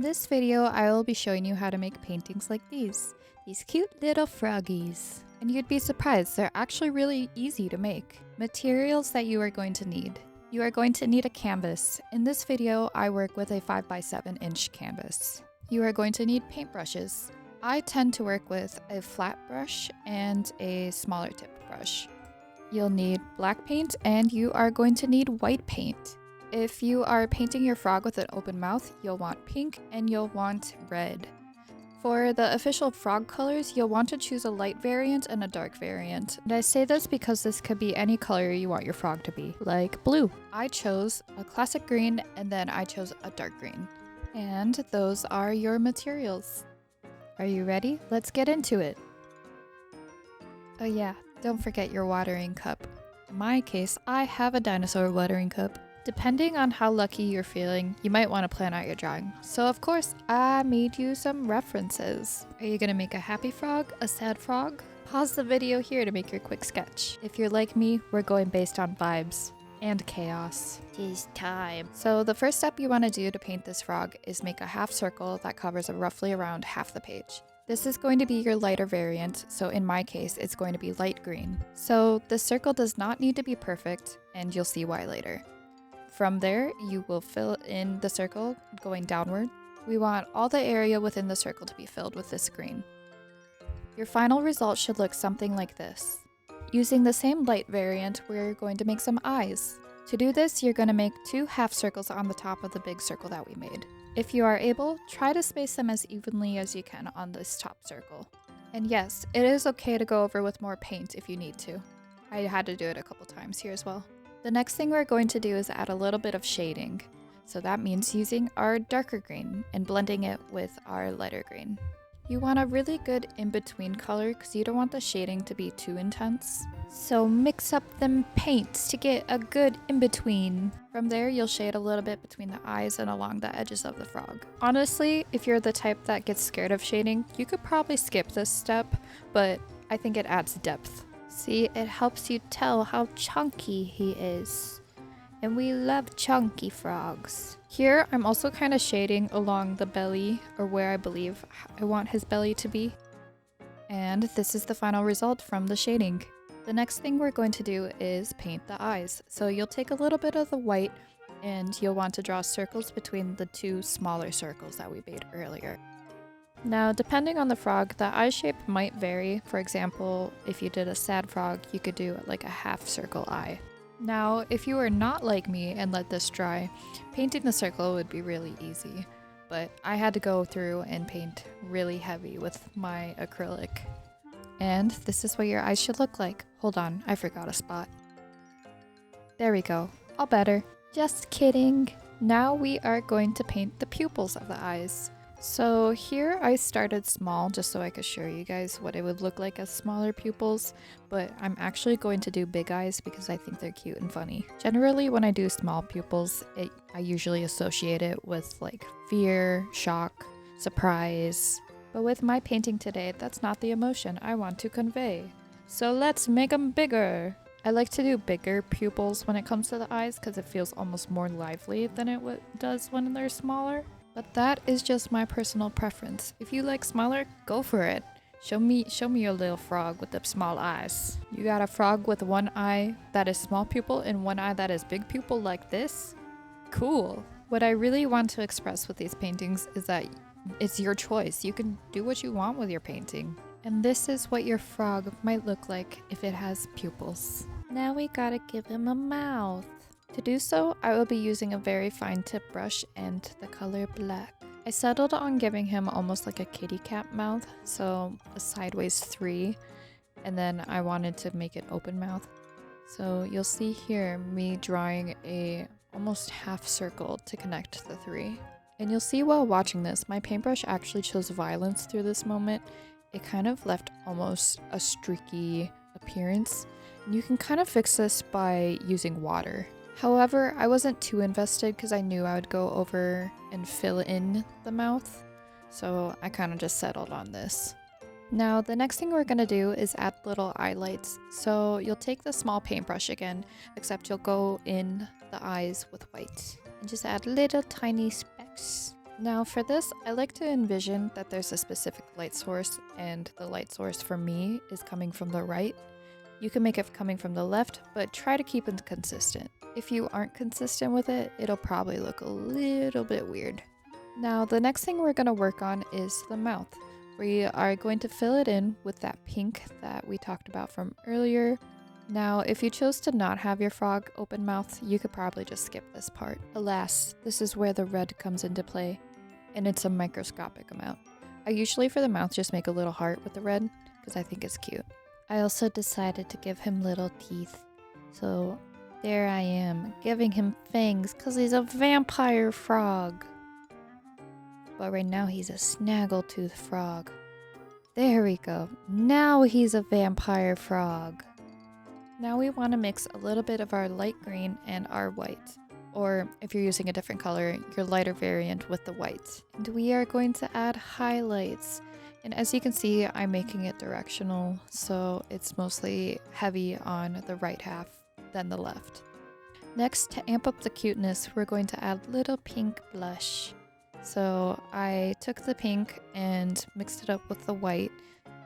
this video, I will be showing you how to make paintings like these cute little froggies. And you'd be surprised, they're actually really easy to make. Materials that you are going to need. You are going to need a canvas. In this video, I work with a 5x7 inch canvas. You are going to need paintbrushes. I tend to work with a flat brush and a smaller tipped brush. You'll need black paint and you are going to need white paint. If you are painting your frog with an open mouth, you'll want pink and you'll want red. For the official frog colors, you'll want to choose a light variant and a dark variant. And I say this because this could be any color you want your frog to be, like blue. I chose a classic green and then I chose a dark green. And those are your materials. Are you ready? Let's get into it. Oh yeah, don't forget your watering cup. In my case, I have a dinosaur watering cup. Depending on how lucky you're feeling, you might want to plan out your drawing. So of course, I made you some references. Are you gonna make a happy frog? A sad frog? Pause the video here to make your quick sketch. If you're like me, we're going based on vibes and chaos. Tis time. So the first step you want to do to paint this frog is make a half circle that covers roughly around half the page. This is going to be your lighter variant, so in my case, it's going to be light green. So the circle does not need to be perfect, and you'll see why later. From there, you will fill in the circle going downward. We want all the area within the circle to be filled with this green. Your final result should look something like this. Using the same light variant, we're going to make some eyes. To do this, you're going to make 2 half circles on the top of the big circle that we made. If you are able, try to space them as evenly as you can on this top circle. And yes, it is okay to go over with more paint if you need to. I had to do it a couple times here as well. The next thing we're going to do is add a little bit of shading. So that means using our darker green and blending it with our lighter green. You want a really good in-between color because you don't want the shading to be too intense. So mix up them paints to get a good in-between. From there, you'll shade a little bit between the eyes and along the edges of the frog. Honestly, if you're the type that gets scared of shading, you could probably skip this step, but I think it adds depth. See, it helps you tell how chunky he is. And we love chunky frogs. Here, I'm also kind of shading along the belly, or where I believe I want his belly to be. And this is the final result from the shading. The next thing we're going to do is paint the eyes. So you'll take a little bit of the white, and you'll want to draw circles between the 2 smaller circles that we made earlier. Now, depending on the frog, the eye shape might vary. For example, if you did a sad frog, you could do like a half circle eye. Now, if you are not like me and let this dry, painting the circle would be really easy. But I had to go through and paint really heavy with my acrylic. And this is what your eyes should look like. Hold on, I forgot a spot. There we go. All better. Just kidding. Now we are going to paint the pupils of the eyes. So here I started small just so I could show you guys what it would look like as smaller pupils, but I'm actually going to do big eyes because I think they're cute and funny. Generally when I do small pupils, I usually associate it with like fear, shock, surprise. But with my painting today, that's not the emotion I want to convey. So let's make them bigger! I like to do bigger pupils when it comes to the eyes because it feels almost more lively than it does when they're smaller. But that is just my personal preference. If you like smaller, go for it. Show me your little frog with the small eyes. You got a frog with one eye that is small pupil and one eye that is big pupil like this? Cool. What I really want to express with these paintings is that it's your choice. You can do what you want with your painting. And this is what your frog might look like if it has pupils. Now we gotta give him a mouth. To do so, I will be using a very fine tip brush and the color black. I settled on giving him almost like a kitty cat mouth, so a sideways 3, and then I wanted to make it open mouth. So you'll see here me drawing a almost half circle to connect the 3. And you'll see while watching this, my paintbrush actually chose violence through this moment. It kind of left almost a streaky appearance. And you can kind of fix this by using water. However, I wasn't too invested because I knew I would go over and fill in the mouth, so I kind of just settled on this. Now, the next thing we're going to do is add little eye lights. So you'll take the small paintbrush again, except you'll go in the eyes with white and just add little tiny specks. Now for this, I like to envision that there's a specific light source, and the light source for me is coming from the right. You can make it coming from the left, but try to keep it consistent. If you aren't consistent with it, it'll probably look a little bit weird. Now the next thing we're going to work on is the mouth. We are going to fill it in with that pink that we talked about from earlier. Now, if you chose to not have your frog open mouth, you could probably just skip this part. Alas, this is where the red comes into play, and it's a microscopic amount. I usually for the mouth just make a little heart with the red, because I think it's cute. I also decided to give him little teeth. So there I am, giving him fangs, because he's a vampire frog. But right now he's a snaggletooth frog. There we go. Now he's a vampire frog. Now we want to mix a little bit of our light green and our white. Or if you're using a different color, your lighter variant with the white. And we are going to add highlights. And as you can see, I'm making it directional, so it's mostly heavy on the right half than the left. Next, to amp up the cuteness, we're going to add little pink blush. So I took the pink and mixed it up with the white,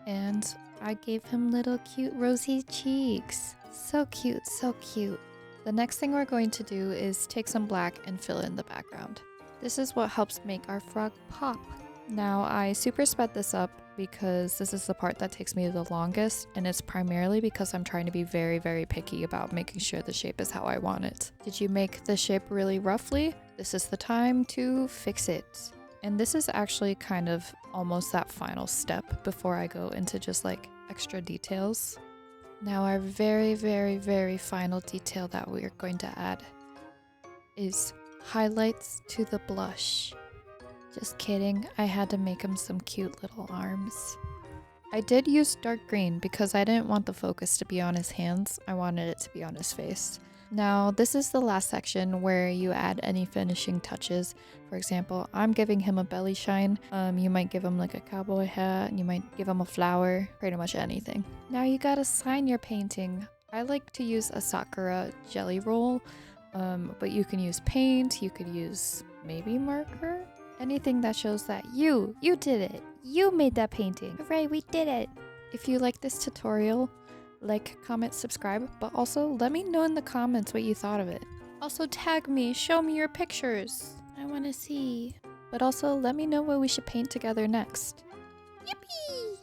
and I gave him little cute rosy cheeks. So cute, so cute. The next thing we're going to do is take some black and fill in the background. This is what helps make our frog pop. Now I super sped this up because this is the part that takes me the longest, and it's primarily because I'm trying to be very, very picky about making sure the shape is how I want it. Did you make the shape really roughly? This is the time to fix it. And this is actually kind of almost that final step before I go into just like extra details. Now our very, very, very final detail that we are going to add is highlights to the blush. Just kidding, I had to make him some cute little arms. I did use dark green because I didn't want the focus to be on his hands, I wanted it to be on his face. Now this is the last section where you add any finishing touches. For example, I'm giving him a belly shine, you might give him like a cowboy hat, you might give him a flower, pretty much anything. Now you gotta sign your painting. I like to use a Sakura Gelly roll, but you can use paint, you could use maybe marker? Anything that shows that you did it. You made that painting. Hooray, we did it. If you like this tutorial, like, comment, subscribe, but also let me know in the comments what you thought of it. Also tag me, show me your pictures. I want to see. But also let me know what we should paint together next. Yippee!